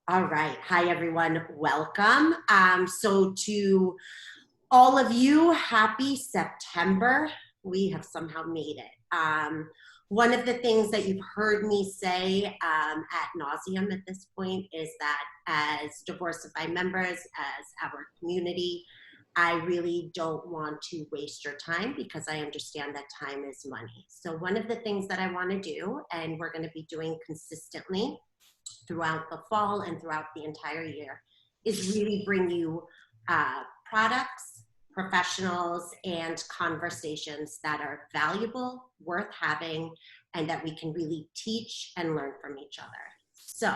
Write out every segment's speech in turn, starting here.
All right. Hi, everyone. Welcome. So to all of you, happy September. We have somehow made it. One of the things that you've heard me say ad nauseum at this point is that as Divorceify members, as our community, I really don't want to waste your time because I understand that time is money. So one of the things that I want to do, and we're going to be doing consistently throughout the fall and throughout the entire year, is really bring you products, professionals, and conversations that are valuable, worth having, and that we can really teach and learn from each other. So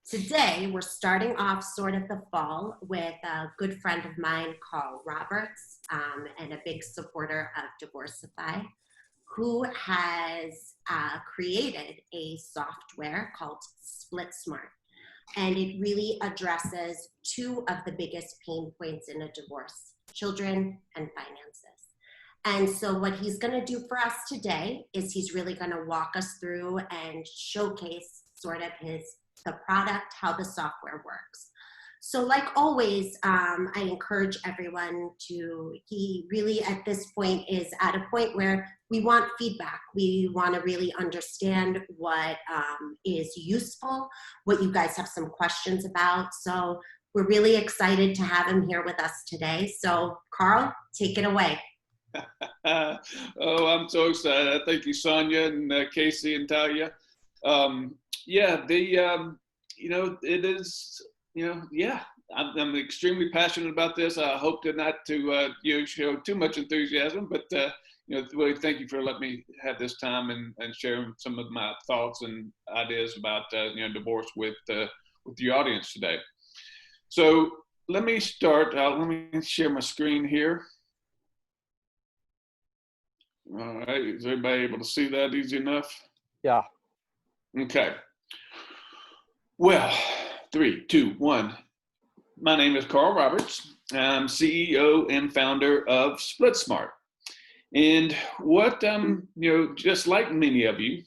today we're starting off sort of the fall with a good friend of mine, Carl Roberts, and a big supporter of Divorceify, who has created a software called Splitsmart. And it really addresses two of the biggest pain points in a divorce: children and finances. And so what he's going to do for us today is he's really going to walk us through and showcase sort of the product, how the software works. So like always, I encourage everyone he really at this point is at a point where we want feedback. We want to really understand what is useful, what you guys have some questions about. So we're really excited to have him here with us today. So Carl, take it away. Oh, I'm so excited. Thank you, Sonia and Casey and Talia. It is, I'm extremely passionate about this. I hope not to show too much enthusiasm, but really thank you for letting me have this time and sharing some of my thoughts and ideas about divorce with your audience today. So let me start. Let me share my screen here. All right, is everybody able to see that easy enough? Yeah. Okay. Well, 3, 2, 1. My name is Carl Roberts. I'm CEO and founder of Splitsmart. And what, just like many of you,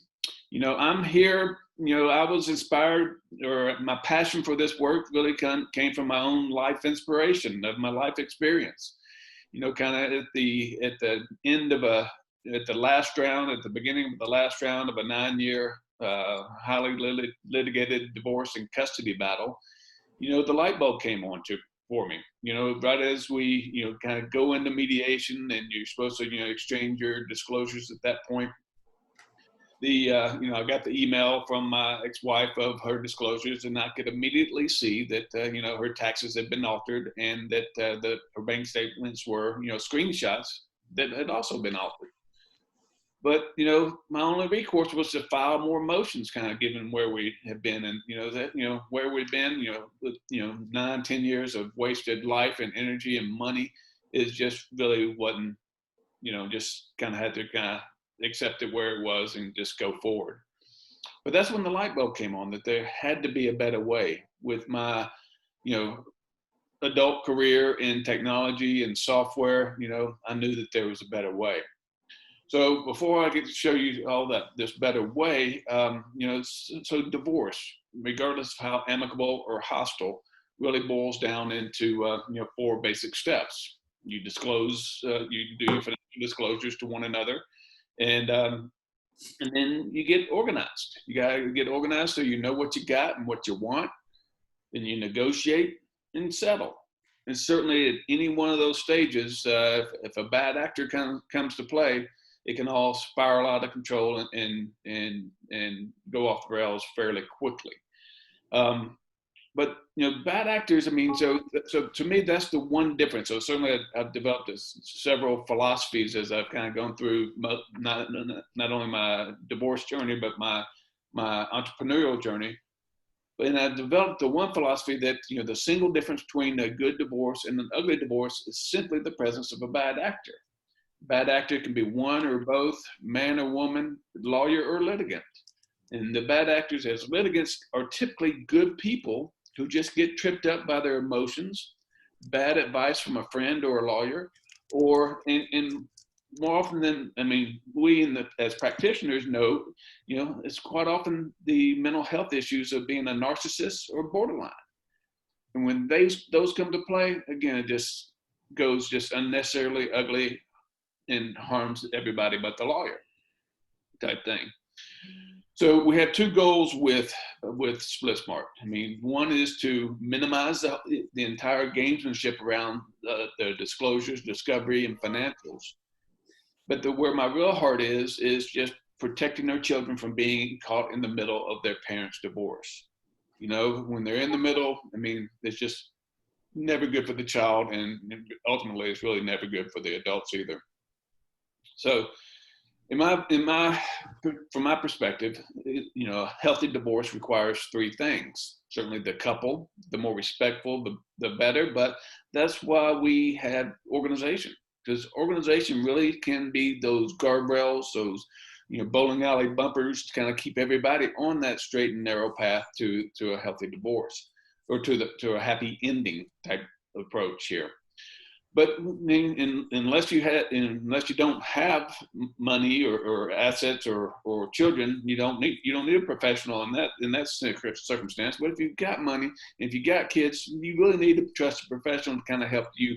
I'm here, I was inspired, or my passion for this work really came from my own life inspiration of my life experience. Kind of at the end of at the beginning of the last round of a 9-year highly litigated divorce and custody battle, the light bulb came on for me. Right as we, kind of go into mediation and you're supposed to, exchange your disclosures at that point. I got the email from my ex-wife of her disclosures, and I could immediately see that, her taxes had been altered and that her bank statements were, screenshots that had also been altered. But, my only recourse was to file more motions, kind of given where we had been and, where we'd been, with, 9, 10 years of wasted life and energy and money is just really wasn't, just kind of had to kind of accept it where it was and just go forward. But that's when the light bulb came on, that there had to be a better way. With my, adult career in technology and software, I knew that there was a better way. So before I get to show you all this better way, so divorce, regardless of how amicable or hostile, really boils down into 4 basic steps. You disclose, you do your financial disclosures to one another, and then you get organized. You gotta get organized so you know what you got and what you want. Then you negotiate and settle. And certainly at any one of those stages, if a bad actor comes to play, it can all spiral out of control and go off the rails fairly quickly. But bad actors, I mean, so to me, that's the one difference. So certainly I've developed several philosophies as I've kind of gone through not only my divorce journey, but my entrepreneurial journey. And I've developed the one philosophy that, the single difference between a good divorce and an ugly divorce is simply the presence of a bad actor. Bad actor can be one or both, man or woman, lawyer or litigant. And the bad actors as litigants are typically good people who just get tripped up by their emotions, bad advice from a friend or a lawyer, or in more often than, I mean, we as practitioners know, it's quite often the mental health issues of being a narcissist or borderline. And when those come to play, again, it just goes just unnecessarily ugly and harms everybody but the lawyer type thing. So we have two goals with Splitsmart. I mean, one is to minimize the entire gamesmanship around the disclosures, discovery, and financials. But where my real heart is just protecting their children from being caught in the middle of their parents' divorce. When they're in the middle, I mean, it's just never good for the child, and ultimately, it's really never good for the adults either. So, from my perspective, a healthy divorce requires three things. Certainly, the couple, the more respectful, the better. But that's why we have organization, because organization really can be those guardrails, those bowling alley bumpers to kind of keep everybody on that straight and narrow path to a healthy divorce, or to a happy ending type approach here. But unless you don't have money or assets or children, you don't need a professional in that circumstance. But if you've got money, if you got kids, you really need to trust a professional to kind of help you,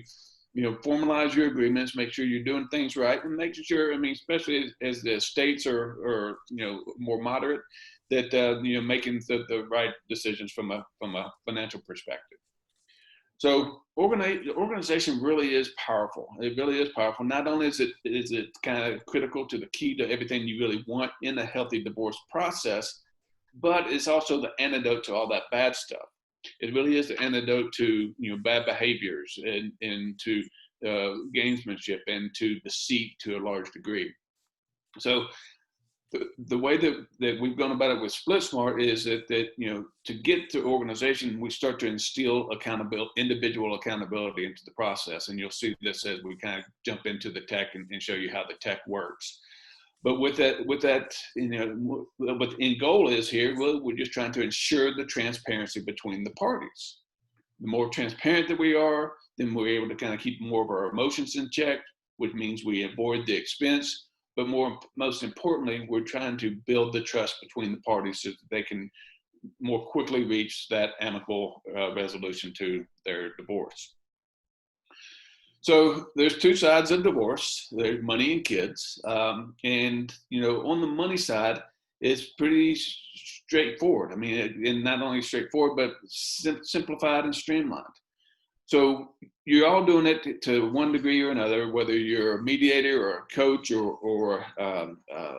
formalize your agreements, make sure you're doing things right, and making sure. I mean, especially as the states are more moderate, that making the right decisions from a financial perspective. So organization really is powerful. It really is powerful. Not only is it kind of critical to the key to everything you really want in a healthy divorce process, but it's also the antidote to all that bad stuff. It really is the antidote to bad behaviors and to gamesmanship and to deceit to a large degree. So the way that we've gone about it with Splitsmart is that to get to organization, we start to instill individual accountability into the process, and you'll see this as we kind of jump into the tech and show you how the tech works. But with that, what the end goal is here, we're just trying to ensure the transparency between the parties. The more transparent that we are, then we're able to kind of keep more of our emotions in check, which means we avoid the expense. But most importantly, we're trying to build the trust between the parties so that they can more quickly reach that amicable resolution to their divorce. So there's two sides of divorce. There's money and kids. And on the money side, it's pretty straightforward. I mean, and not only straightforward, but simplified and streamlined. So you're all doing it to one degree or another, whether you're a mediator or a coach or a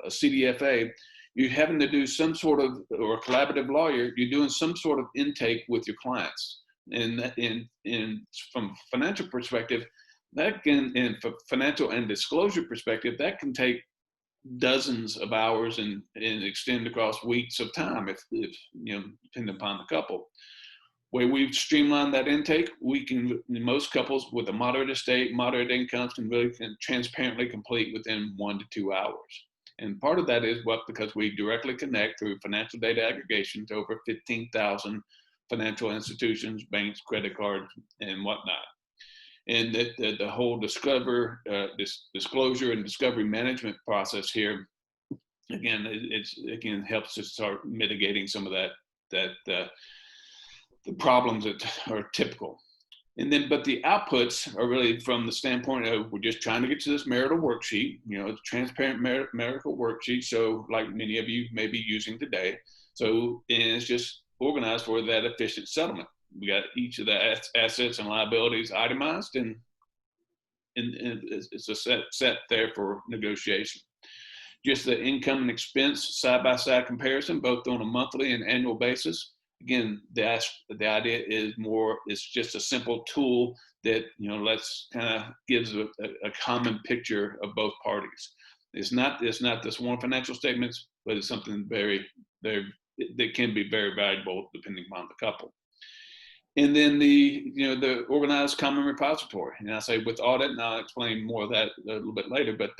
CDFA, you're having to do some sort of, or a collaborative lawyer, you're doing some sort of intake with your clients. And from a financial perspective, and from financial and disclosure perspective, that can take dozens of hours and extend across weeks of time if depending upon the couple. Where we've streamlined that intake, most couples with a moderate estate, moderate incomes can really transparently complete within 1 to 2 hours. And part of that is because we directly connect through financial data aggregation to over 15,000 financial institutions, banks, credit cards, and whatnot. And that the whole disclosure and discovery management process here, again, helps to start mitigating some of the problems that are typical. And then, but the outputs are really from the standpoint of, we're just trying to get to this marital worksheet, it's a transparent marital worksheet. So like many of you may be using today. So, and it's just organized for that efficient settlement. We got each of the assets and liabilities itemized, and it's a set there for negotiation. Just the income and expense side-by-side comparison, both on a monthly and annual basis. Again, the idea is it's just a simple tool that, let's kind of gives a common picture of both parties. It's not this one financial statements, but it's something that can be very valuable depending upon the couple. And then the organized common repository. And I say with audit, and I'll explain more of that a little bit later, but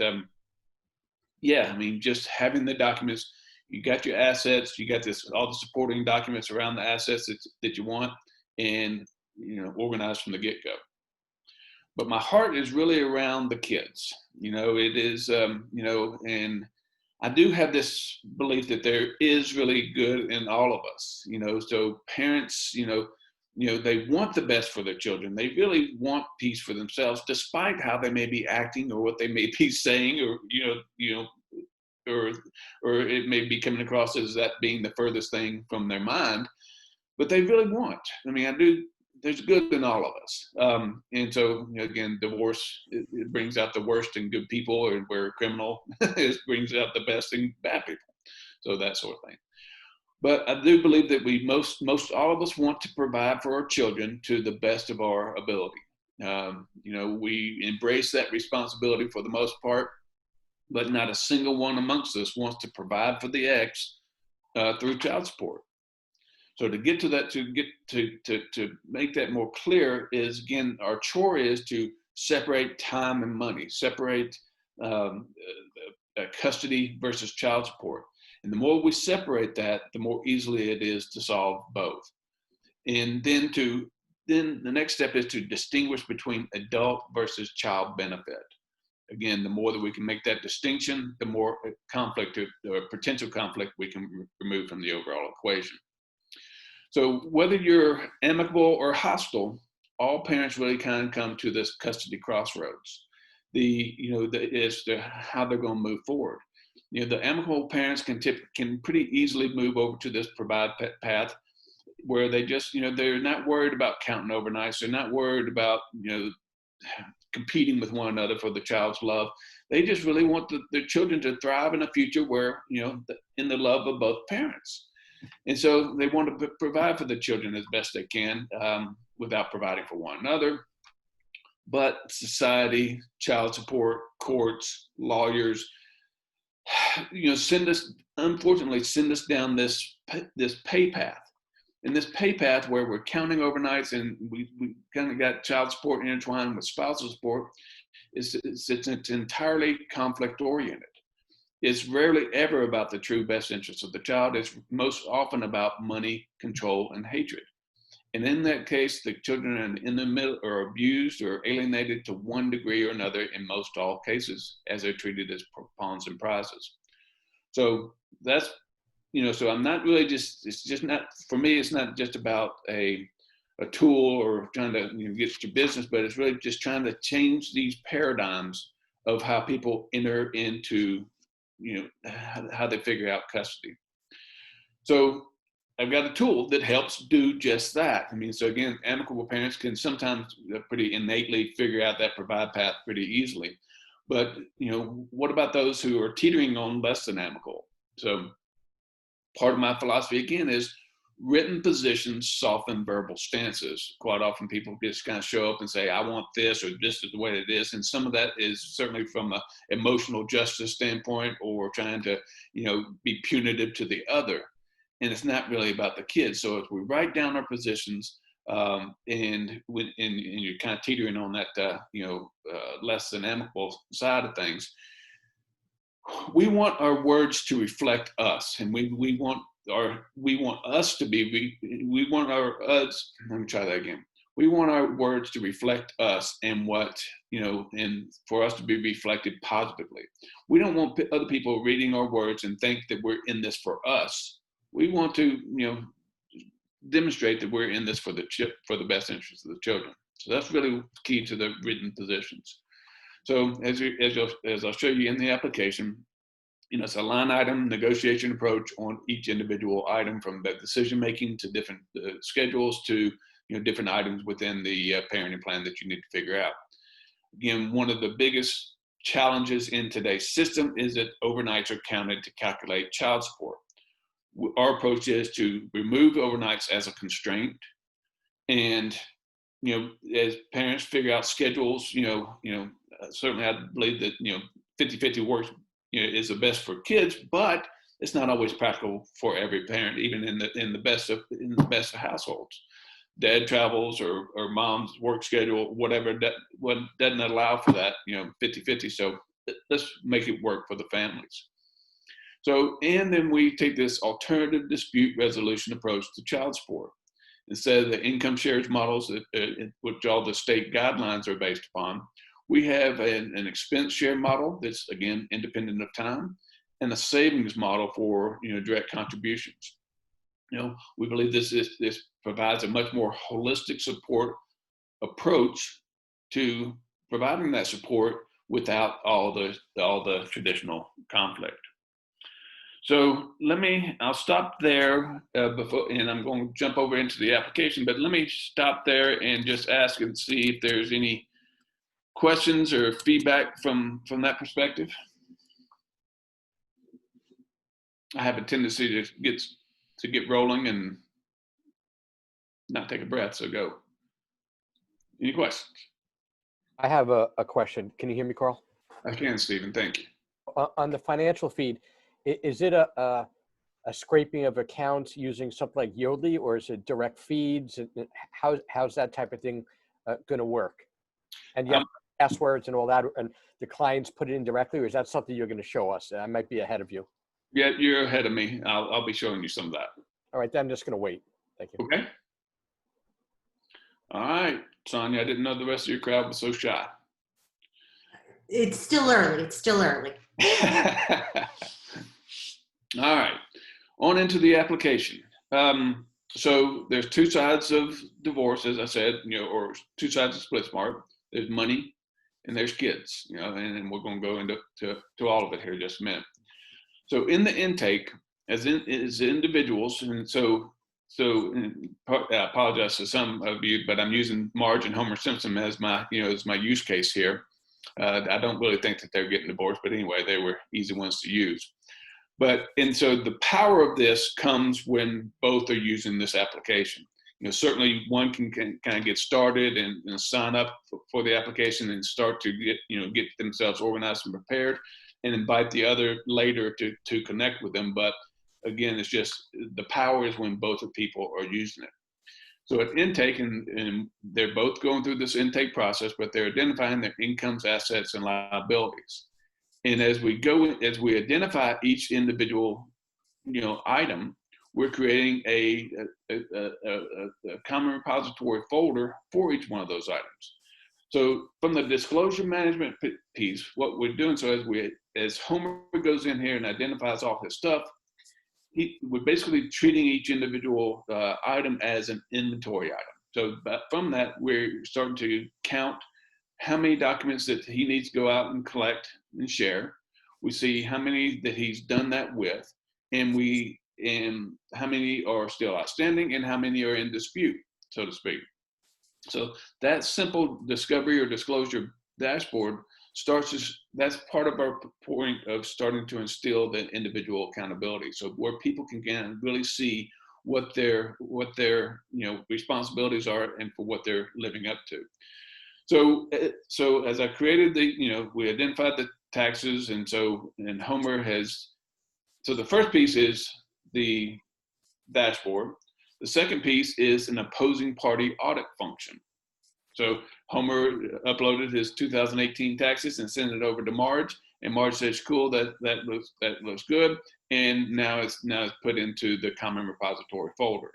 yeah, I mean, just having the documents. You got your assets, you got all the supporting documents around the assets that you want, and organized from the get-go. but my heart is really around the kids. It is, and I do have this belief that there is really good in all of us, so parents, they want the best for their children. They really want peace for themselves, despite how they may be acting or what they may be saying, or, or it may be coming across as that being the furthest thing from their mind, but they really want. There's good in all of us. And so, again, divorce, it brings out the worst in good people, or where criminal it brings out the best in bad people. So that sort of thing. But I do believe that most all of us want to provide for our children to the best of our ability. We embrace that responsibility for the most part, but not a single one amongst us wants to provide for the ex through child support. So to get to that, to make that more clear is, again, our chore is to separate time and money, separate custody versus child support. And the more we separate that, the more easily it is to solve both. And then the next step is to distinguish between adult versus child benefit. Again, the more that we can make that distinction, the more conflict or potential conflict we can remove from the overall equation. So whether you're amicable or hostile, all parents really kind of come to this custody crossroads. As to how they're going to move forward. The amicable parents can pretty easily move over to this provide path, where they just, they're not worried about counting overnights. They're not worried about, competing with one another for the child's love. They just really want their children to thrive in a future where, in the love of both parents. And so they want to provide for the children as best they can, without providing for one another. But society, child support, courts, lawyers, send us down this pay path. And this pay path where we're counting overnights, and we kind of got child support intertwined with spousal support, it's entirely conflict oriented. It's rarely ever about the true best interest of the child. It's most often about money, control, and hatred. And in that case, the children in the middle are abused or alienated to one degree or another in most all cases, as they're treated as pawns and prizes. So that's, so I'm not really it's just not, for me, it's not just about a tool or trying to get your business, but it's really just trying to change these paradigms of how people enter into how they figure out custody. So I've got a tool that helps do just that. So again, amicable parents can sometimes pretty innately figure out that provide path pretty easily. But, what about those who are teetering on less than amicable? So part of my philosophy, again, is written positions soften verbal stances. Quite often people just kind of show up and say, I want this, or this is the way it is. And some of that is certainly from an emotional justice standpoint, or trying to, be punitive to the other. And it's not really about the kids. So if we write down our positions, and you're kind of teetering on that, less than amicable side of things, we want our words to reflect us, and we want us to be, let me try that again. We want our words to reflect us, and and for us to be reflected positively. We don't want other people reading our words and think that we're in this for us. We want to, demonstrate that we're in this for the best interest of the children. So that's really key to the written positions. So as I'll show you in the application, it's a line item negotiation approach on each individual item, from the decision making to different schedules to different items within the parenting plan that you need to figure out. Again, one of the biggest challenges in today's system is that overnights are counted to calculate child support. Our approach is to remove overnights as a constraint, and as parents figure out schedules, certainly I believe that 50-50 works is the best for kids, but it's not always practical for every parent, even in the best of households. Dad travels, or mom's work schedule, whatever, what doesn't allow for that 50-50. So let's make it work for the families. So, and then we take this alternative dispute resolution approach to child support. instead of the income shares models which all the state guidelines are based upon, we have an expense share model that's, again, independent of time, and a savings model for direct contributions. We believe this provides a much more holistic support approach to providing that support without all the traditional conflict. So I'll stop there before, and I'm going to jump over into the application, but let me stop there and just ask and see if there's any questions or feedback from that perspective. I have a tendency to get rolling and not take a breath, so go. Any questions? I have a question. Can you hear me, Carl? I can, Stephen, thank you. On the financial feed, is it a scraping of accounts using something like Yodlee, or is it direct feeds? How's that type of thing going to work? And you have passwords and all that, and the clients put it in directly, or is that something you're going to show us? I might be ahead of you. Yeah, you're ahead of me. I'll be showing you some of that. All right, then I'm just going to wait. Thank you. Okay. All right, Sonia, I didn't know the rest of your crowd was so shy. It's still early. It's still early. All right, on into the application. So there's two sides of divorce, as I said, or two sides of Splitsmart. There's money and there's kids, and we're going to go into all of it here in just a minute. So in the intake, as individuals, and so I apologize to some of you, but I'm using Marge and Homer Simpson as my use case here. I don't really think that they're getting divorced, but anyway, they were easy ones to use. And so the power of this comes when both are using this application. Certainly one can kind of get started and sign up for the application and start to get themselves organized and prepared, and invite the other later to connect with them. But again, it's just the power is when both of people are using it. So at intake, and they're both going through this intake process, but they're identifying their incomes, assets, and liabilities. And as we identify each individual, item, we're creating a common repository folder for each one of those items. So from the disclosure management piece, what we're doing, so as Homer goes in here and identifies all his stuff, we're basically treating each individual item as an inventory item. So from that, we're starting to count how many documents that he needs to go out and collect and share. We see how many that he's done that with, and how many are still outstanding and how many are in dispute, so to speak. So that simple discovery or disclosure dashboard that's part of our point of starting to instill the individual accountability. So where people can really see what their responsibilities are and for what they're living up to. So as I created we identified the taxes, and Homer has, so the first piece is the dashboard. The second piece is an opposing party audit function. So Homer uploaded his 2018 taxes and sent it over to Marge, and Marge says, "Cool, that looks good." And now it's put into the common repository folder.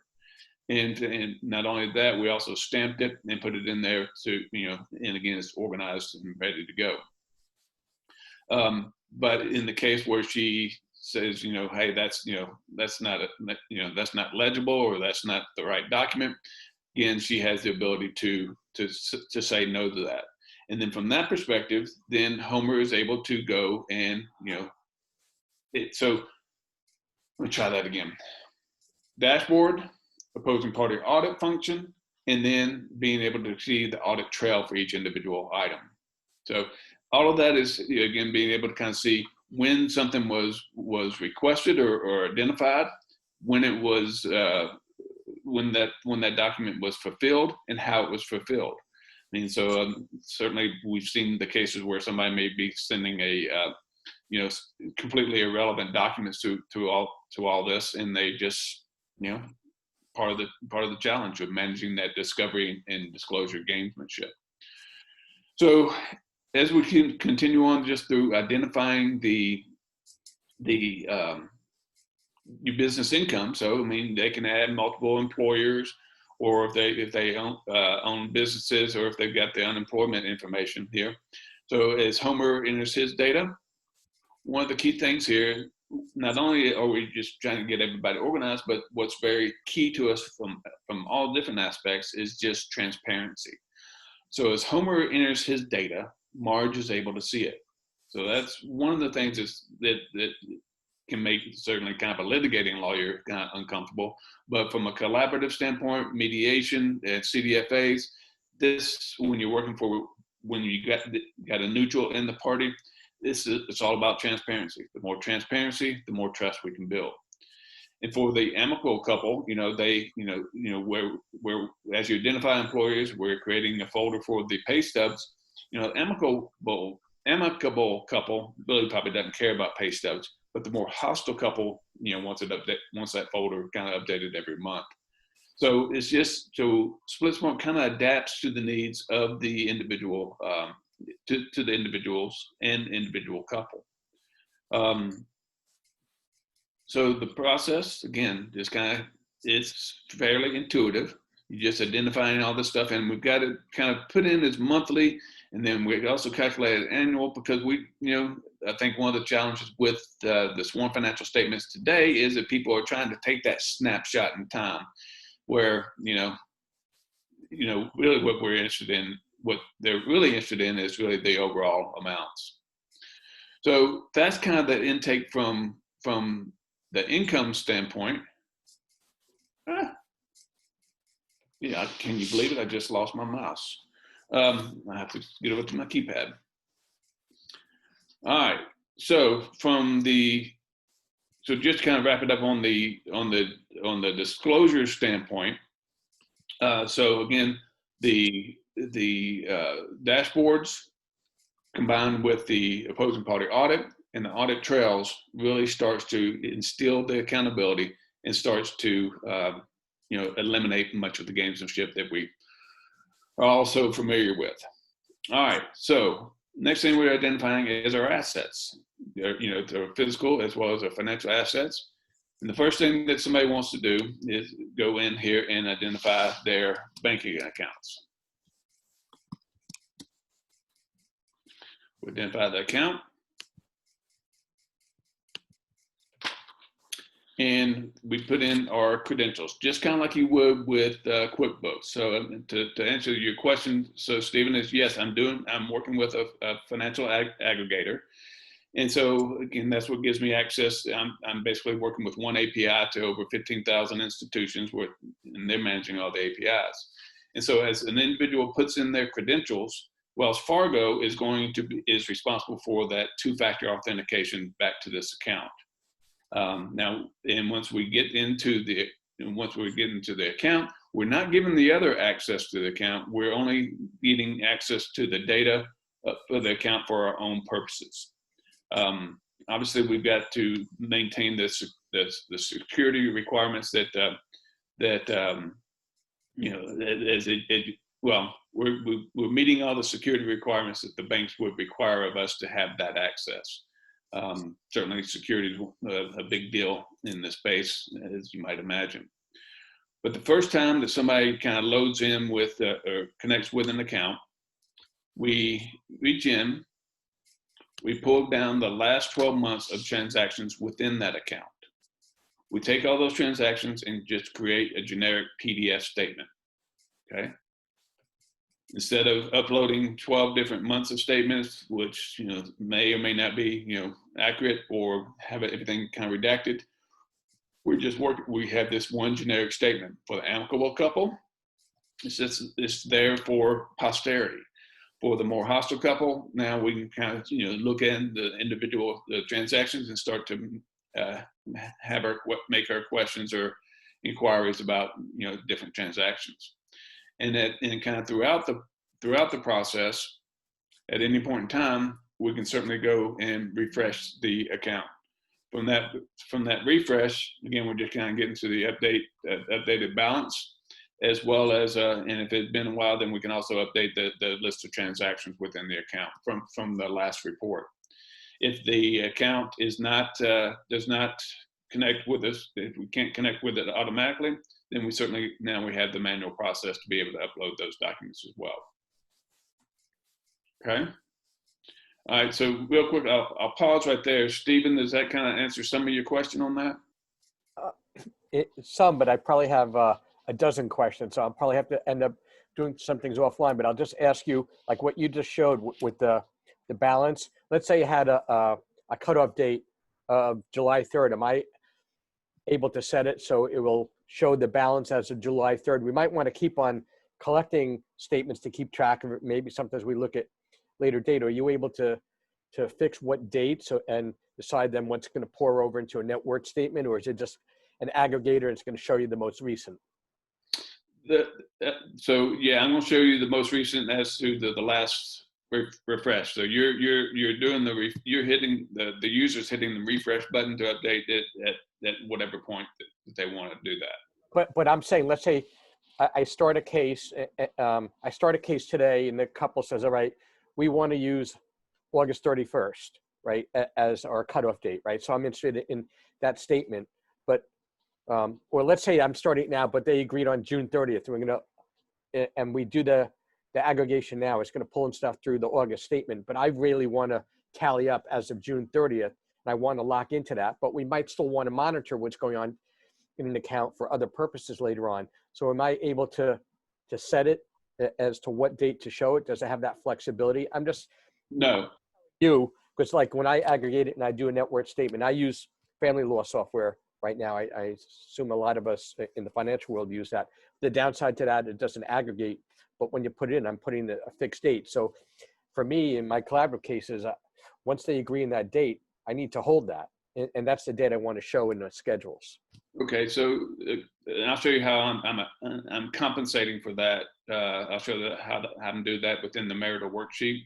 And not only that, we also stamped it and put it in there and again, it's organized and ready to go. But in the case where she says, hey, that's not legible, or that's not the right document, again, she has the ability to say no to that. And then from that perspective, then Homer is able to go and, so let me try that again. Dashboard, opposing party audit function, and then being able to see the audit trail for each individual item. So all of that is, again, being able to kind of see when something was requested or identified, when it was, when that document was fulfilled, and how it was fulfilled. I mean, so certainly we've seen the cases where somebody may be sending a completely irrelevant documents to all this, and they just part of the challenge of managing that discovery and disclosure gamesmanship. So as we can continue on just through identifying the new business income, so I mean, they can add multiple employers, or if they own businesses, or if they've got the unemployment information here. So as Homer enters his data, one of the key things here, not only are we just trying to get everybody organized, but what's very key to us from all different aspects is just transparency. So as Homer enters his data, Marge is able to see it. So that's one of the things that can make certainly kind of a litigating lawyer kind of uncomfortable. But from a collaborative standpoint, mediation and CDFAs, this, when you're working for, when you got a neutral in the party, it's all about transparency. The more transparency, the more trust we can build. And for the amicable couple, where as you identify employers, we're creating a folder for the pay stubs. Amicable couple really probably doesn't care about pay stubs, but the more hostile couple, wants that folder kind of updated every month. So it's just, so Splitsmart kind of adapts to the needs of the individual, to the individuals and individual couple. So the process, again, just kind of, it's fairly intuitive. You just identifying all this stuff, and we've got to kind of put in as monthly, and then we also calculate it annual, because I think one of the challenges with the sworn financial statements today is that people are trying to take that snapshot in time, where really what we're interested in, what they're really interested in, is really the overall amounts. So that's kind of the intake from the income standpoint. Yeah, can you believe it? I just lost my mouse. I have to get over to my keypad. All right. So so just to kind of wrap it up on the disclosure standpoint. So again, the dashboards combined with the opposing party audit and the audit trails really starts to instill the accountability and starts to eliminate much of the gamesmanship that we are also familiar with. All right, so next thing we're identifying is our assets, their physical as well as our financial assets. And the first thing that somebody wants to do is go in here and identify their banking accounts. We identify the account. And we put in our credentials, just kind of like you would with QuickBooks. So to answer your question, so Stephen, is yes, I'm working with a financial aggregator. And so again, that's what gives me access. I'm basically working with one API to over 15,000 institutions, and they're managing all the APIs. And so as an individual puts in their credentials, Wells Fargo is responsible for that two-factor authentication back to this account. Now, and once we get into the account, we're not giving the other access to the account. We're only getting access to the data for the account for our own purposes. Obviously, we've got to maintain the security requirements we're meeting all the security requirements that the banks would require of us to have that access. Certainly security is a big deal in this space, as you might imagine. But the first time that somebody kind of loads in with or connects with an account, we reach in, we pull down the last 12 months of transactions within that account. We take all those transactions and just create a generic PDF statement, okay? Instead of uploading 12 different months of statements, which may or may not be accurate, or have everything kind of redacted, we have this one generic statement. For the amicable couple, it's there for posterity. For the more hostile couple, now we can kind of look at the individual transactions and start to make our questions or inquiries about different transactions. And kind of throughout the process, at any point in time, we can certainly go and refresh the account. From that refresh, again, we're just kind of getting to the updated balance, as well as, and if it's been a while, then we can also update the list of transactions within the account from the last report. If the account does not connect with us, if we can't connect with it automatically, then we certainly, now we have the manual process to be able to upload those documents as well. Okay. All right, so real quick, I'll pause right there. Stephen, does that kind of answer some of your question on that? Some, but I probably have a dozen questions, so I'll probably have to end up doing some things offline. But I'll just ask you, like what you just showed with the balance. Let's say you had a cutoff date of July 3rd. Am I able to set it so it will show the balance as of July 3rd? We might want to keep on collecting statements to keep track of it. Maybe sometimes we look at later date. Are you able to fix what date and decide then what's going to pour over into a net worth statement, or is it just an aggregator and it's going to show you the most recent? So yeah, I'm going to show you the most recent as to the last refresh. So you're doing you're hitting the user's hitting the refresh button to update it at whatever point that they want to do that. But I'm saying, let's say I start a case. I start a case today, and the couple says, "All right, we want to use August 31st, right, as our cutoff date, right?" So I'm interested in that statement. But or let's say I'm starting now, but they agreed on June 30th. We're gonna and we do the aggregation now. It's going to pull in stuff through the August statement, but I really want to tally up as of June 30th, and I want to lock into that. But we might still want to monitor what's going on in an account for other purposes later on. So am I able to set it as to what date to show it? Does it have that flexibility? I'm just No. Because like when I aggregate it and I do a net worth statement, I use family law software right now. I assume a lot of us in the financial world use that. The downside to that, it doesn't aggregate, but when you put it in, I'm putting a fixed date. So for me, in my collaborative cases, once they agree on that date, I need to hold that. And that's the date I want to show in the schedules. Okay, so I'll show you how I'm compensating for that. I'll show you how to do that within the marital worksheet.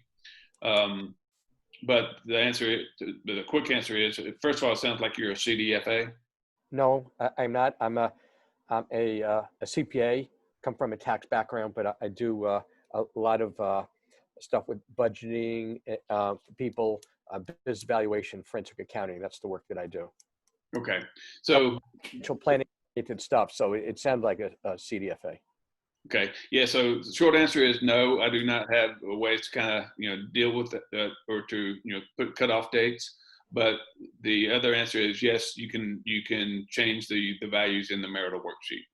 But the quick answer is, first of all, it sounds like you're a CDFA. No, I'm not. I'm a CPA, come from a tax background, but I do a lot of stuff with budgeting for people, business valuation, forensic accounting. That's the work that I do. Okay, so financial planning related stuff. So it sounds like a CDFA. Okay, yeah. So the short answer is no. I do not have ways to kind of deal with it, or to put cutoff dates. But the other answer is yes. You can change the values in the marital worksheet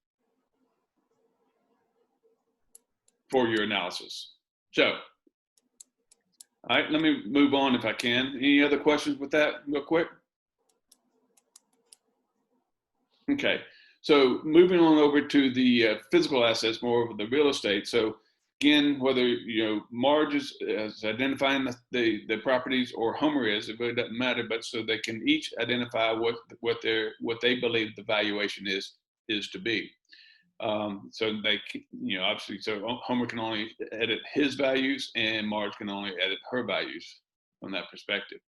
for your analysis. So, all right, let me move on if I can. Any other questions with that, real quick? Okay, so moving on over to the physical assets, more of the real estate. So again, whether Marge is identifying the properties or Homer is, it really doesn't matter. But so they can each identify what they believe the valuation is to be. So they obviously, so Homer can only edit his values, and Marge can only edit her values from that perspective.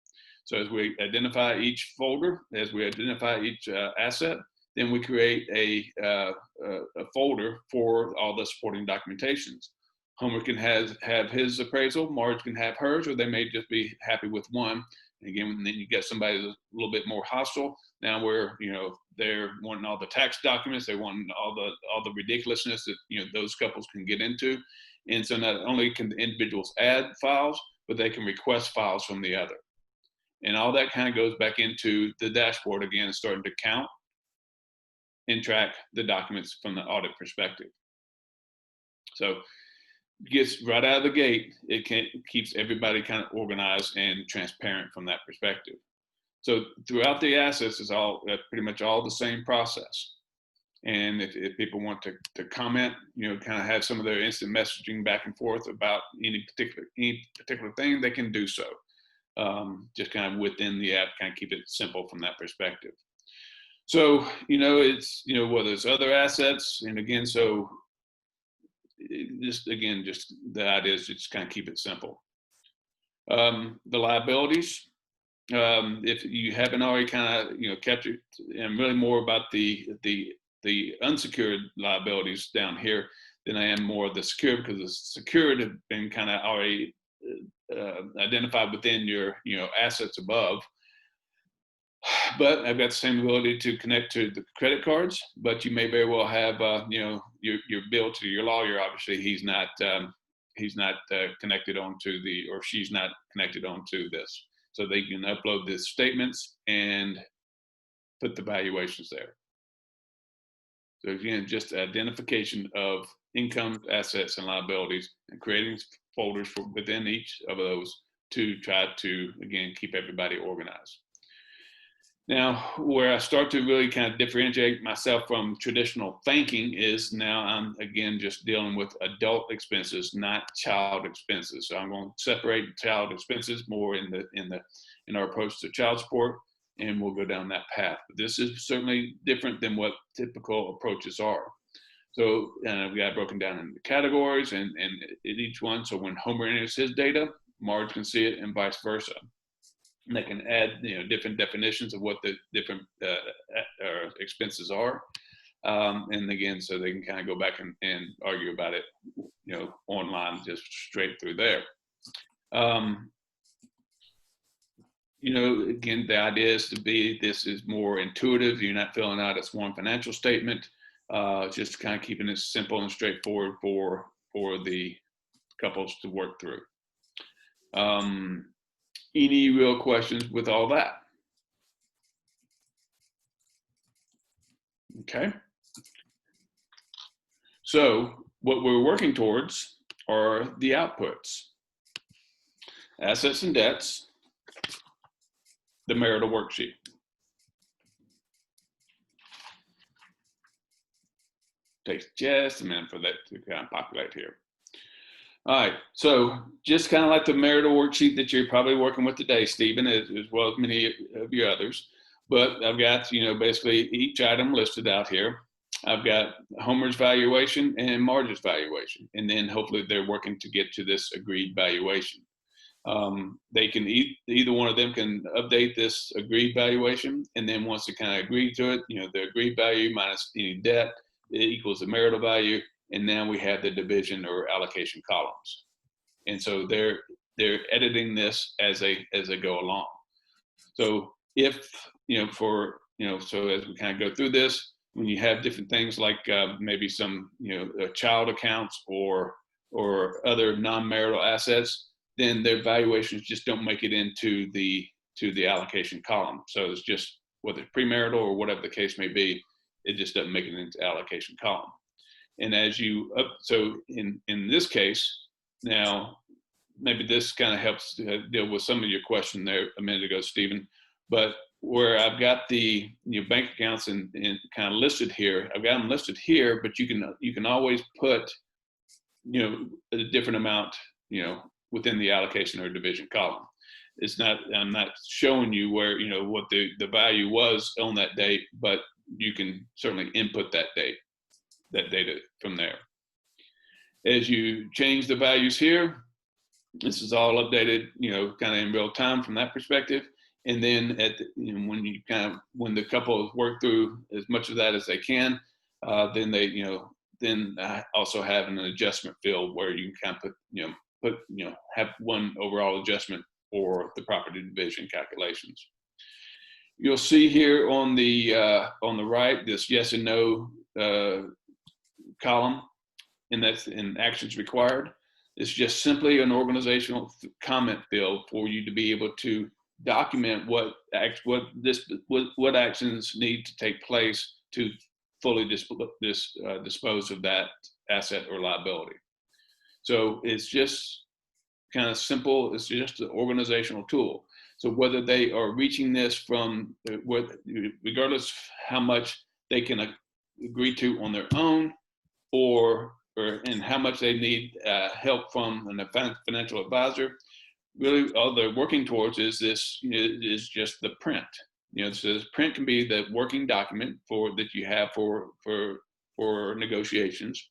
So as we identify each folder, as we identify each asset, then we create a folder for all the supporting documentations. Homer can have his appraisal, Marge can have hers, or they may just be happy with one. And again, then you get somebody that's a little bit more hostile. Now they're wanting all the tax documents, they want all the ridiculousness that those couples can get into. And so not only can the individuals add files, but they can request files from the other. And all that kind of goes back into the dashboard again, starting to count and track the documents from the audit perspective. So gets right out of the gate, keeps everybody kind of organized and transparent from that perspective. So throughout the assets is pretty much all the same process. And if people want to comment, kind of have some of their instant messaging back and forth about any particular thing, they can do so. Just kind of within the app, kind of keep it simple from that perspective. So, it's, whether it's other assets, and again, so just the idea is just kind of keep it simple. The liabilities, if you haven't already kind of, captured, and really more about the unsecured liabilities down here than I am more of the secured, because the secured have been kind of already identified within your, assets above. But I've got the same ability to connect to the credit cards. But you may very well have, you know, your bill to your lawyer. Obviously, he's not connected onto the, or she's not connected onto this. So they can upload the statements and put the valuations there. So again, just identification of income, assets, and liabilities, and creating folders for within each of those to try to, again, keep everybody organized. Now, where I start to really kind of differentiate myself from traditional thinking is now I'm, again, just dealing with adult expenses, not child expenses. So I'm going to separate child expenses more in our approach to child support, and we'll go down that path. But this is certainly different than what typical approaches are. So we got broken down into categories and each one. So when Homer enters his data, Marge can see it, and vice versa. And they can add, you know, different definitions of what the different expenses are. And again, so they can kind of go back and argue about it, you know, online, just straight through there. You know, again, the idea is this is more intuitive. You're not filling out a sworn financial statement, just kind of keeping it simple and straightforward for the couples to work through. Any real questions with all that? Okay. So what we're working towards are the outputs: assets and debts, the marital worksheet. Takes just a minute for that to kind of populate here. All right, so just kind of like the marital worksheet that you're probably working with today, Stephen, as well as many of your others. But I've got, you know, basically each item listed out here. I've got Homer's valuation and Marge's valuation, and then hopefully they're working to get to this agreed valuation. They can either one of them can update this agreed valuation, and then once they kind of agree to it, you know, the agreed value minus any debt, it equals the marital value. And now we have the division or allocation columns. And so they're editing this as they go along. So if, you know, so as we kind of go through this, when you have different things like maybe some, you know, child accounts or other non-marital assets, then their valuations just don't make it into the allocation column. So it's just, whether it's premarital or whatever the case may be, it just doesn't make it into allocation column. And as you so in this case, now maybe this kind of helps deal with some of your question there a minute ago, Stephen. But where I've got the, you know, bank accounts and kind of listed here, I've got them listed here, but you can always put, you know, a different amount, you know, within the allocation or division column. It's not, I'm not showing you where, you know, what the value was on that date, but you can certainly input that data from there. As you change the values here, this is all updated, you know, kind of in real time from that perspective. And then you know, when the couple work through as much of that as they can, then they, you know, then also have an adjustment field where you can kind of have one overall adjustment for the property division calculations. You'll see here on the right, this yes and no column, and that's in actions required. It's just simply an organizational comment field for you to be able to document what actions need to take place to fully dispose of that asset or liability. So it's just kind of simple. It's just an organizational tool. So whether they are reaching this from, regardless how much they can agree to on their own, or and how much they need help from a financial advisor, really all they're working towards is this, is just the print. You know, so this print can be the working document that you have for negotiations,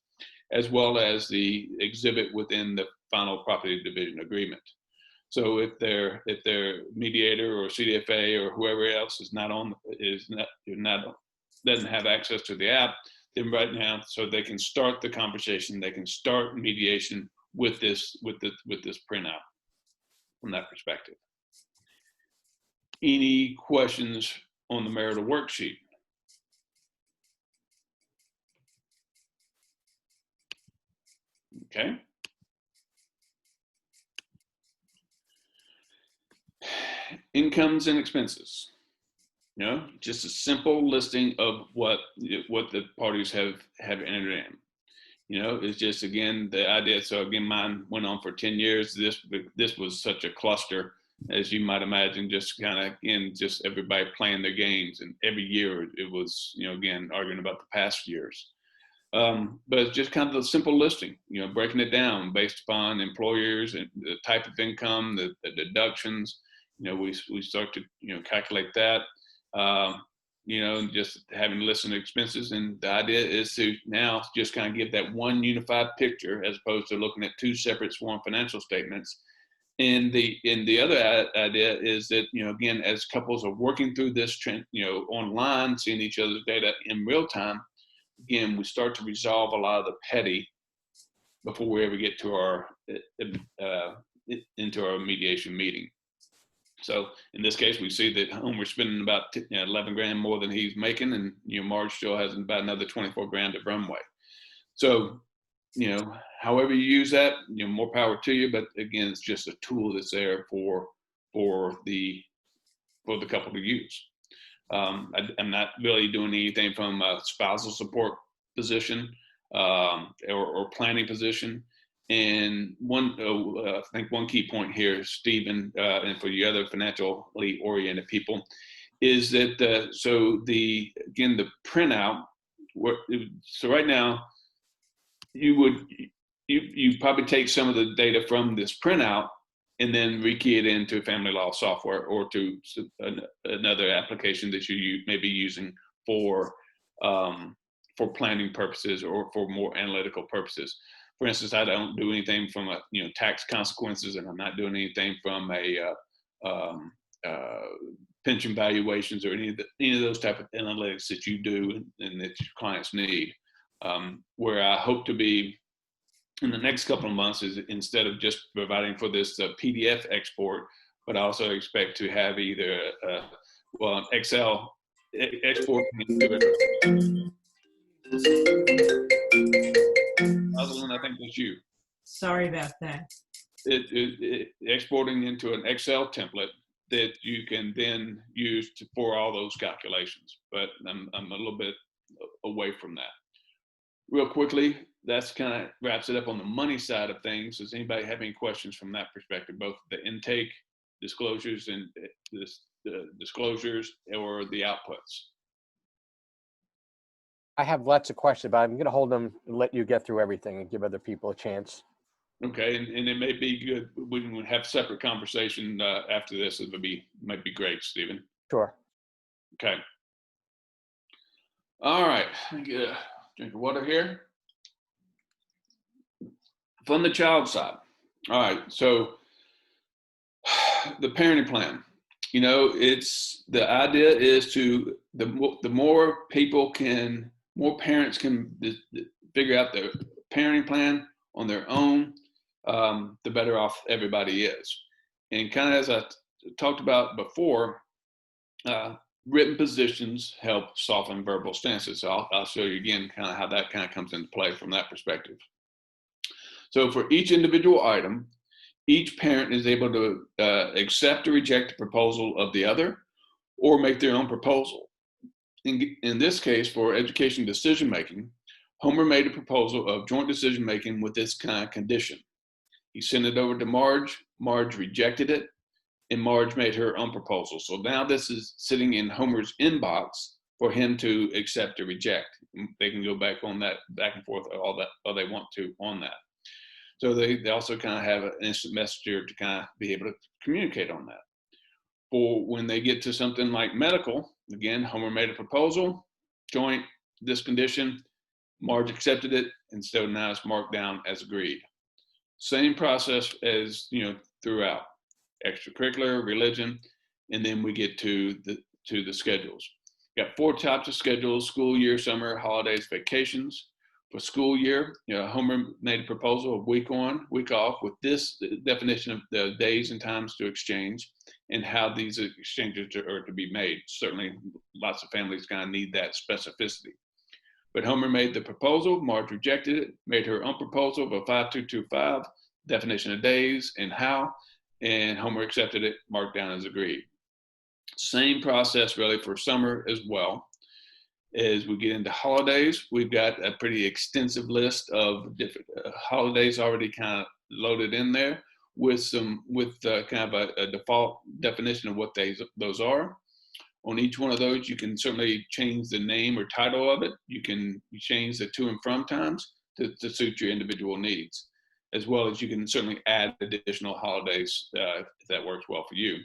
as well as the exhibit within the final property division agreement. So if their mediator or CDFA or whoever else doesn't have access to the app, then right now, so they can start the conversation, they can start mediation with this printout from that perspective. Any questions on the marital worksheet? Okay. Incomes and expenses. You know, just a simple listing of what the parties have entered in. You know, it's just, again, the idea. So again, mine went on for 10 years. This was such a cluster, as you might imagine, just kind of, again, just everybody playing their games. And every year it was, you know, again, arguing about the past years. But it's just kind of a simple listing, you know, breaking it down based upon employers and the type of income, the deductions. You know, we start to, you know, calculate that. You know, just having to listen to expenses. And the idea is to now just kind of give that one unified picture, as opposed to looking at two separate sworn financial statements. And the other idea is that, you know, again, as couples are working through this trend, you know, online, seeing each other's data in real time, again, we start to resolve a lot of the petty before we ever get to our into our mediation meeting. So in this case, we see that Homer's spending about 11 grand more than he's making, and, you know, Marge still has about another 24 grand at runway. So, you know, however you use that, you know, more power to you. But again, it's just a tool that's there for the couple to use. I'm not really doing anything from a spousal support position or planning position. And I think one key point here, Stephen, and for the other financially oriented people, is that so the printout. So right now, you probably take some of the data from this printout and then rekey it into family law software or to another application that you may be using for planning purposes or for more analytical purposes. For instance, I don't do anything from tax consequences, and I'm not doing anything from a pension valuations or any of those type of analytics that you do and that your clients need. Where I hope to be in the next couple of months is, instead of just providing for this PDF export, but I also expect to have either an Excel export into it. Rosalind, I think that's you. Sorry about that. It exporting into an Excel template that you can then use for all those calculations. But I'm a little bit away from that. Real quickly, that's kind of wraps it up on the money side of things. Does anybody have any questions from that perspective, both the intake disclosures and the disclosures or the outputs? I have lots of questions, but I'm going to hold them and let you get through everything and give other people a chance. Okay, and it may be good. We can have separate conversation after this. It might be great, Stephen. Sure. Okay. All right. Get a drink of water here. From the child side. All right. So the parenting plan. You know, the idea is to the more parents can figure out their parenting plan on their own, the better off everybody is. And kind of as I talked about before, written positions help soften verbal stances. So I'll show you again kind of how that kind of comes into play from that perspective. So for each individual item, each parent is able to accept or reject the proposal of the other or make their own proposal. In this case, for education decision-making, Homer made a proposal of joint decision-making with this kind of condition. He sent it over to Marge. Marge rejected it, and Marge made her own proposal. So now this is sitting in Homer's inbox for him to accept or reject. They can go back on that, back and forth, all they want to on that. So they also kind of have an instant messenger to kind of be able to communicate on that. For when they get to something like medical, again, Homer made a proposal, joint, this condition, Marge accepted it, and so now it's marked down as agreed. Same process as, throughout extracurricular, religion, and then we get to the schedules. Got 4 types of schedules: school year, summer, holidays, vacations. For school year, Homer made a proposal of week on, week off with this definition of the days and times to exchange. and how these exchanges are to be made. Certainly, lots of families kind of need that specificity. But Homer made the proposal, Marge rejected it, made her own proposal of a 5225, definition of days and how, and Homer accepted it, marked down as agreed. Same process really for summer as well. As we get into holidays, we've got a pretty extensive list of different holidays already kind of loaded in there with kind of a default definition of what those are. On each one of those, you can certainly change the name or title of it. You can change the to and from times to suit your individual needs, as well as you can certainly add additional holidays if that works well for you.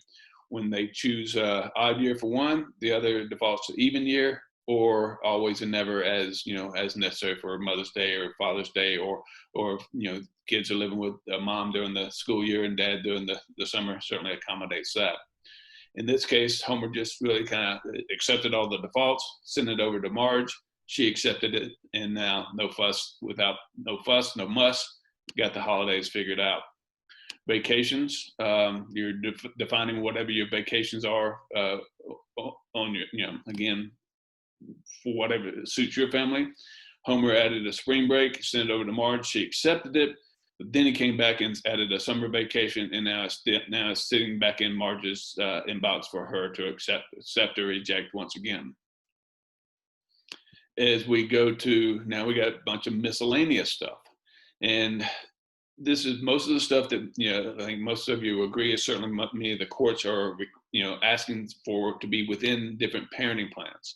When they choose odd year for one, the other defaults to even year, or always and never as as necessary for Mother's Day or Father's Day, or kids are living with mom during the school year and dad during the summer, certainly accommodates that. In this case, Homer just really kind of accepted all the defaults, sent it over to Marge. She accepted it, and now no fuss, no muss, got the holidays figured out. Vacations, you're defining whatever your vacations are on your, again, for whatever suits your family. Homer added a spring break, sent it over to Marge. She accepted it, but then he came back and added a summer vacation, and now it's sitting back in Marge's inbox for her to accept or reject once again. As we go to, now we got a bunch of miscellaneous stuff. And this is most of the stuff that, I think most of you agree is certainly many of the courts are, asking for to be within different parenting plans.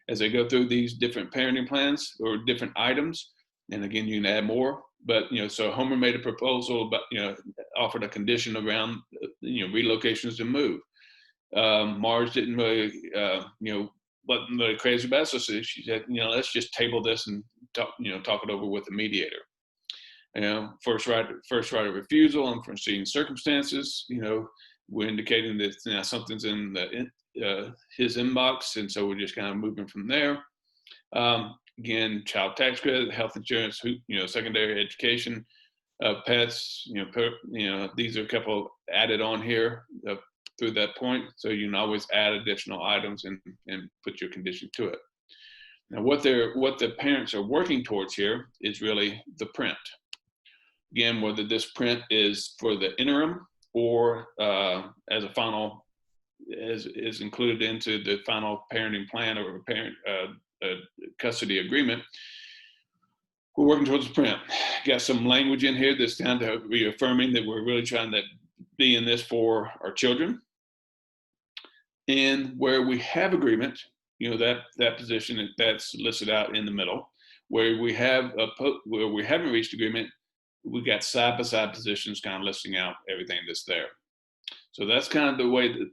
As they go through these different parenting plans or different items, and again, you can add more, but, so Homer made a proposal about, offered a condition around, relocations to move. Marge didn't really, wasn't really crazy about it, so she said, let's just table this and talk it over with the mediator. First right of refusal, unforeseen circumstances. We're indicating that something's in his inbox, and so we're just kind of moving from there. Again, child tax credit, health insurance, secondary education, pets. These are a couple added on here through that point, so you can always add additional items and put your condition to it. Now, what the parents are working towards here is really the print. Again, whether this print is for the interim or as a final, is included into the final parenting plan or parent custody agreement, we're working towards the print. Got some language in here that's down to reaffirming that we're really trying to be in this for our children. And where we have agreement, that position that's listed out in the middle. Where we haven't reached agreement, we got side-by-side positions kind of listing out everything that's there. So that's kind of the way that,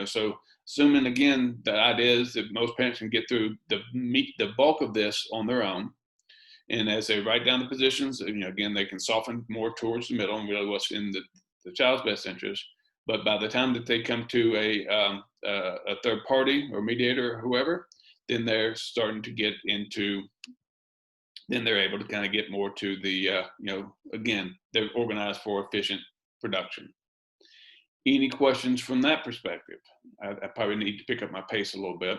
so assuming again, the idea is that most parents can get through the bulk of this on their own. And as they write down the positions, again, they can soften more towards the middle and really what's in the child's best interest. But by the time that they come to a third party or mediator or whoever, then they're starting to get into, then they're able to kind of get more to the, again, they're organized for efficient production. Any questions from that perspective? I probably need to pick up my pace a little bit.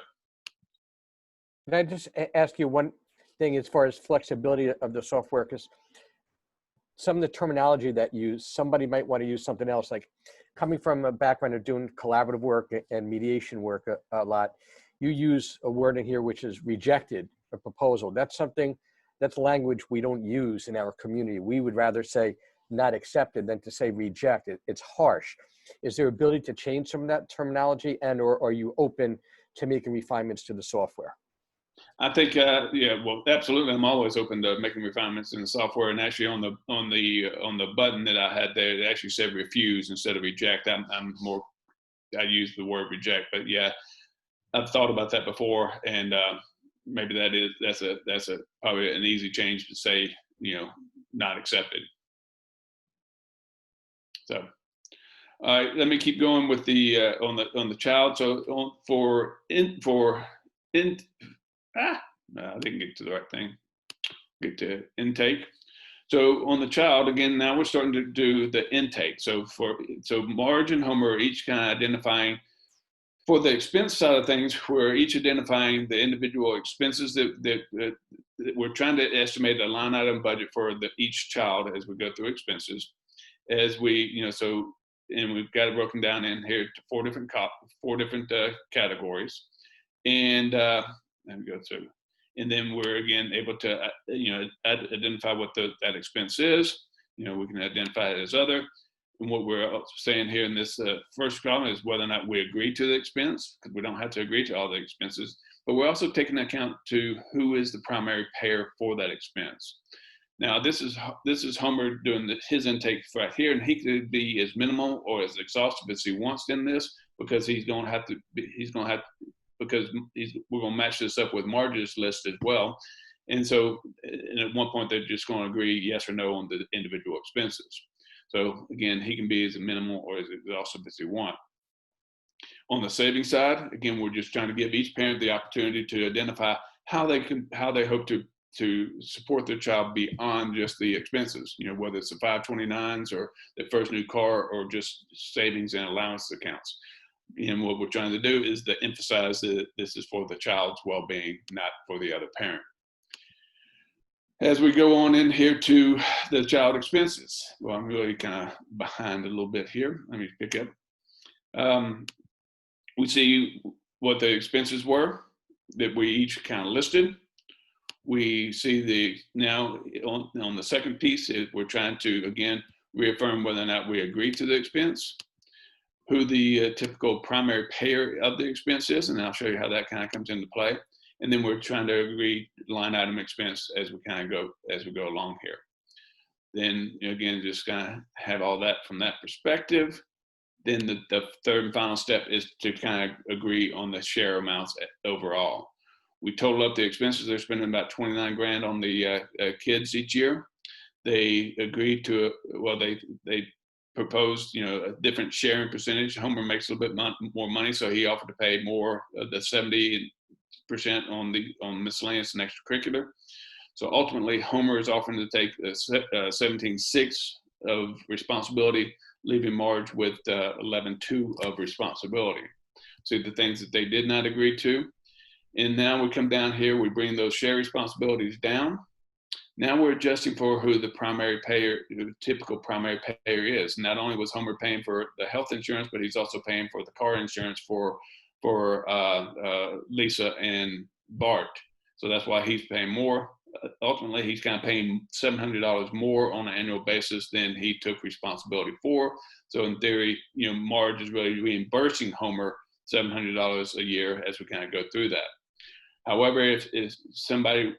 Can I just ask you one thing as far as flexibility of the software? Because some of the terminology that somebody might want to use something else, like coming from a background of doing collaborative work and mediation work a lot, you use a word in here which is rejected, a proposal. That's language we don't use in our community. We would rather say not accepted than to say rejected. It's harsh. Is there ability to change some of that terminology, and or are you open to making refinements to the software? I think, yeah, well, absolutely. I'm always open to making refinements in the software. And actually, on the button that I had there, it actually said refuse instead of reject. I use the word reject, but yeah, I've thought about that before, and maybe that's probably an easy change to say, not accepted. So, all right, let me keep going with the on the child. So I didn't get to the right thing. Get to intake. So on the child, again, now we're starting to do the intake. So Marge and Homer are each kind of identifying, for the expense side of things, we're each identifying the individual expenses that we're trying to estimate a line item budget for each child as we go through expenses. As we, and we've got it broken down in here to four different categories. And let me go through. And then we're again able to, identify what that expense is. We can identify it as other. And what we're saying here in this first column is whether or not we agree to the expense, because we don't have to agree to all the expenses. But we're also taking account to who is the primary payer for that expense. Now, this is Homer doing his intake right here, and he could be as minimal or as exhaustive as he wants in this, because we're going to match this up with Marge's list as well. And so at one point, they're just going to agree yes or no on the individual expenses. So again, he can be as minimal or as exhaustive as he wants. On the savings side, again, we're just trying to give each parent the opportunity to identify how they hope to support their child beyond just the expenses, whether it's the 529s or the first new car or just savings and allowance accounts. And what we're trying to do is to emphasize that this is for the child's well-being, not for the other parent. As we go on in here to the child expenses, well, I'm really kind of behind a little bit here. Let me pick up. We see what the expenses were that we each kind of listed. We see now on the second piece, we're trying to, again, reaffirm whether or not we agree to the expense, who the typical primary payer of the expense is, and I'll show you how that kind of comes into play. And then we're trying to agree line item expense as we go along here. Then again, just kind of have all that from that perspective. Then the third and final step is to kind of agree on the share amounts overall. We total up the expenses. They're spending about 29 grand on the kids each year. They agreed to, they proposed, a different sharing percentage. Homer makes a little bit more money, so he offered to pay more of the 70% on miscellaneous and extracurricular. So ultimately, Homer is offering to take 17.6 of responsibility, leaving Marge with 11.2 of responsibility. So the things that they did not agree to. And now we come down here, we bring those share responsibilities down. Now we're adjusting for who the primary payer, the typical primary payer is. Not only was Homer paying for the health insurance, but he's also paying for the car insurance for Lisa and Bart. So that's why he's paying more. Ultimately, he's kind of paying $700 more on an annual basis than he took responsibility for. So in theory, Marge is really reimbursing Homer $700 a year as we kind of go through that. However, if somebody,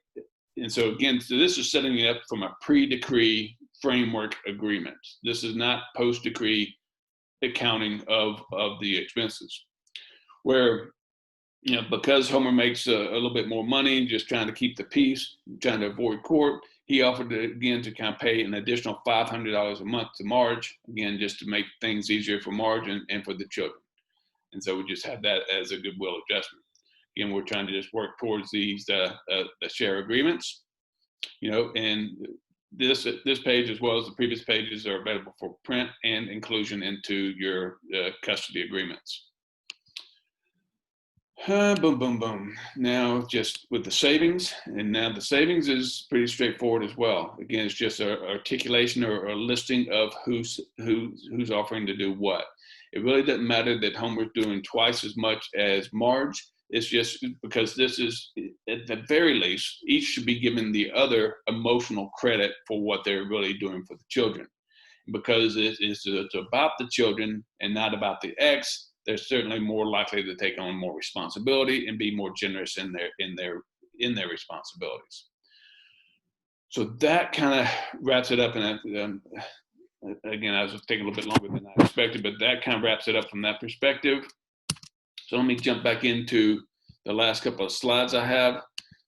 and so again, so this is setting it up from a pre-decree framework agreement. This is not post-decree accounting of the expenses, where, because Homer makes a little bit more money, just trying to keep the peace, trying to avoid court, he offered to kind of pay an additional $500 a month to Marge, again, just to make things easier for Marge and for the children. And so we just have that as a goodwill adjustment. Again, we're trying to just work towards these the share agreements, and this page as well as the previous pages are available for print and inclusion into your custody agreements. Boom, boom, boom. Now just with the savings, and now the savings is pretty straightforward as well. Again, it's just an articulation or a listing of who's offering to do what. It really doesn't matter that Homer's doing twice as much as Marge. It's just because this is, at the very least, each should be given the other emotional credit for what they're really doing for the children. Because it's about the children and not about the ex, they're certainly more likely to take on more responsibility and be more generous in their responsibilities. So that kind of wraps it up. And again, I was taking a little bit longer than I expected, but that kind of wraps it up from that perspective. So let me jump back into the last couple of slides I have.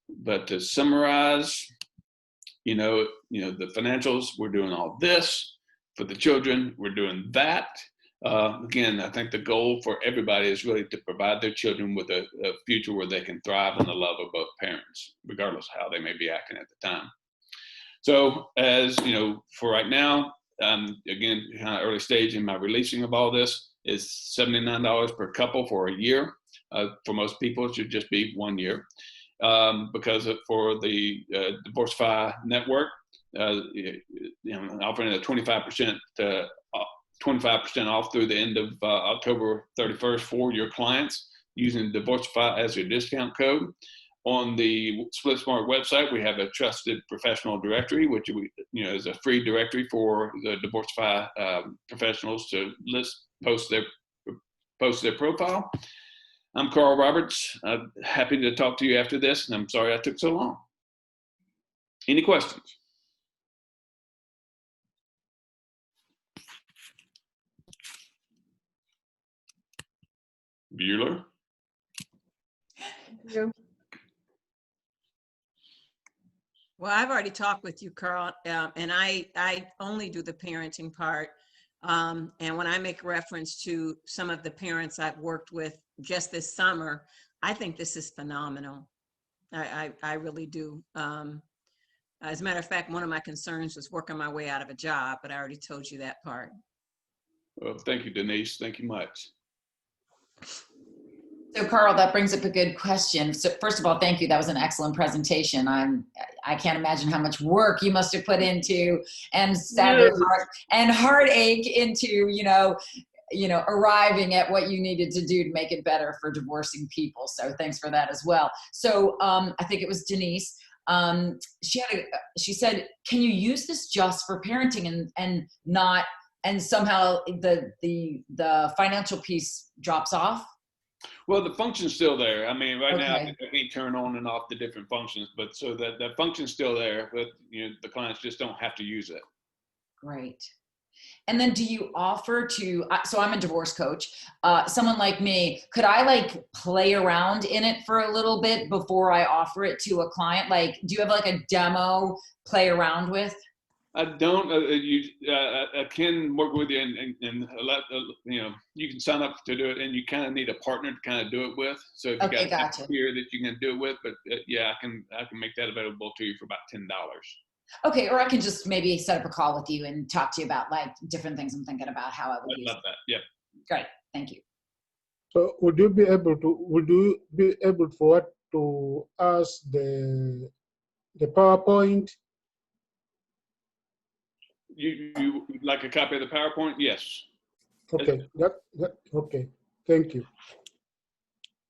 But to summarize, the financials, we're doing all this. For the children, we're doing that. Again, I think the goal for everybody is really to provide their children with a future where they can thrive on the love of both parents, regardless of how they may be acting at the time. So as you know, for right now, again, kind of early stage in my releasing of all this, is $79 per couple for a year. For most people, it should just be 1 year. Because for the Divorceify network, offering a 25% off through the end of October 31st for your clients using Divorceify as your discount code. On the Splitsmart website, we have a trusted professional directory, which is a free directory for the Divorceify professionals to post their profile. I'm Carl Roberts. Happy to talk to you after this, and I'm sorry I took so long. Any questions? Bueller? Thank you. Well, I've already talked with you, Carl, and I only do the parenting part. And when I make reference to some of the parents I've worked with just this summer, I think this is phenomenal. I really do. As a matter of fact, one of my concerns was working my way out of a job, but I already told you that part. Well, thank you, Denise. Thank you much. So Carl, that brings up a good question. So first of all, thank you. That was an excellent presentation. I can't imagine how much work you must have put into and heartache into, arriving at what you needed to do to make it better for divorcing people. So thanks for that as well. So I think it was Denise. She said, can you use this just for parenting and somehow the financial piece drops off? Well, the function's still there. I mean, right now, Okay. I can't turn on and off the different functions, but so that function's still there, but the clients just don't have to use it. Great. And then do you offer so I'm a divorce coach, someone like me, could I play around in it for a little bit before I offer it to a client? Do you have a demo play around with? I don't. I can work with you and let you can sign up to do it, and you kind of need a partner to kind of do it with. So if you got gotcha. here that you can do it with, but yeah, I can make that available to you for about $10. Okay, or I can just maybe set up a call with you and talk to you about different things I'm thinking about how I would use it. Love that. Yeah. Great, thank you. So would you be able forward to us the PowerPoint? You like a copy of the PowerPoint? Yes. Okay, okay. Thank you.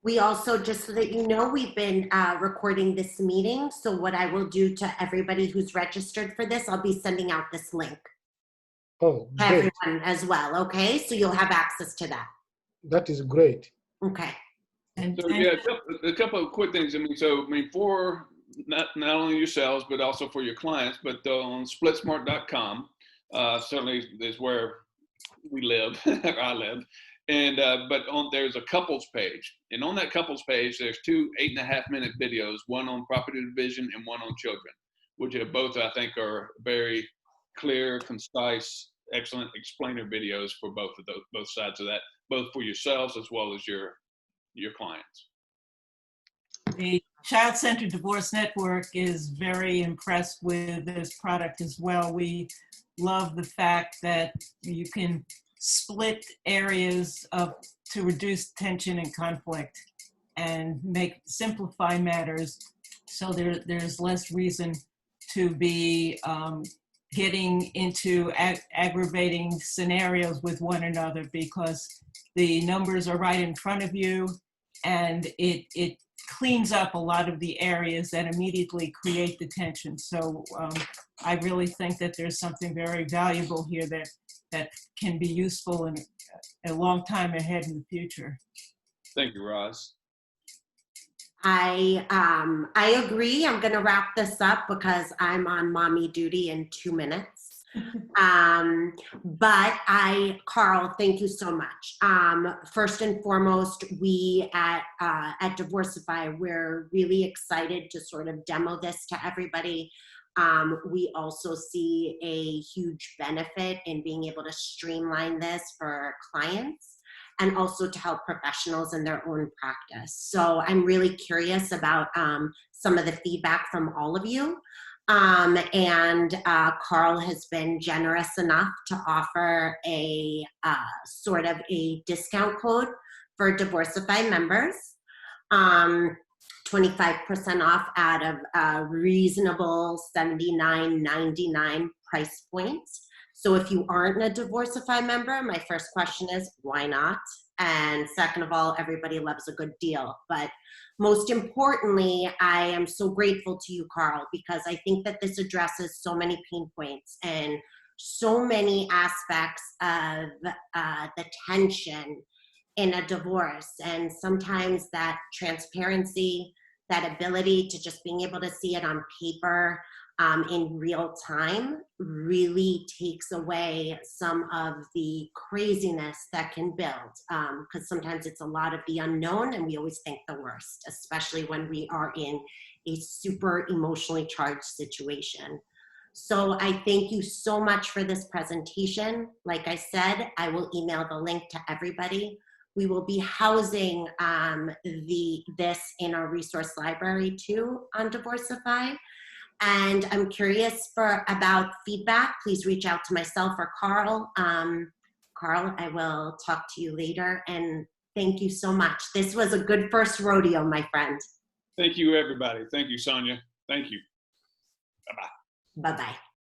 We also, just so that you know, we've been recording this meeting. So what I will do to everybody who's registered for this, I'll be sending out this link Oh, to great. everyone as well. Okay, so you'll have access to that. That is great. Okay. So yeah, a couple of quick things. For not only yourselves, but also for your clients, but on splitsmart.com, certainly is where we live, I live. And but there's a couples page, and on that couples page, there's 2 8.5-minute videos, one on property division and one on children, which are both, I think, are very clear, concise, excellent explainer videos for both sides of that, both for yourselves as well as your clients. The Child Centered Divorce Network is very impressed with this product as well. We love the fact that you can split areas to reduce tension and conflict and simplify matters, so there's less reason to be getting into aggravating scenarios with one another, because the numbers are right in front of you, and it cleans up a lot of the areas that immediately create the tension. So I really think that there's something very valuable here that can be useful in a long time ahead in the future. Thank you, Roz. I agree. I'm going to wrap this up because I'm on mommy duty in 2 minutes. But Carl, thank you so much. First and foremost, we at Divorceify, we're really excited to sort of demo this to everybody. We also see a huge benefit in being able to streamline this for clients and also to help professionals in their own practice. So I'm really curious about some of the feedback from all of you. And Carl has been generous enough to offer a sort of a discount code for Divorceify members. 25% off out of a reasonable $79.99 price point. So if you aren't a Divorceify member, my first question is, why not? And second of all, everybody loves a good deal. But most importantly, I am so grateful to you, Carl, because I think that this addresses so many pain points and so many aspects of the tension in a divorce. And sometimes that transparency, that ability to just being able to see it on paper in real time really takes away some of the craziness that can build, because sometimes it's a lot of the unknown and we always think the worst, especially when we are in a super emotionally charged situation. So I thank you so much for this presentation. Like I said, I will email the link to everybody. We will be housing this in our resource library too on Divorceify. And I'm curious about feedback. Please reach out to myself or Carl. Carl, I will talk to you later. And thank you so much. This was a good first rodeo, my friend. Thank you, everybody. Thank you, Sonia. Thank you. Bye-bye. Bye-bye.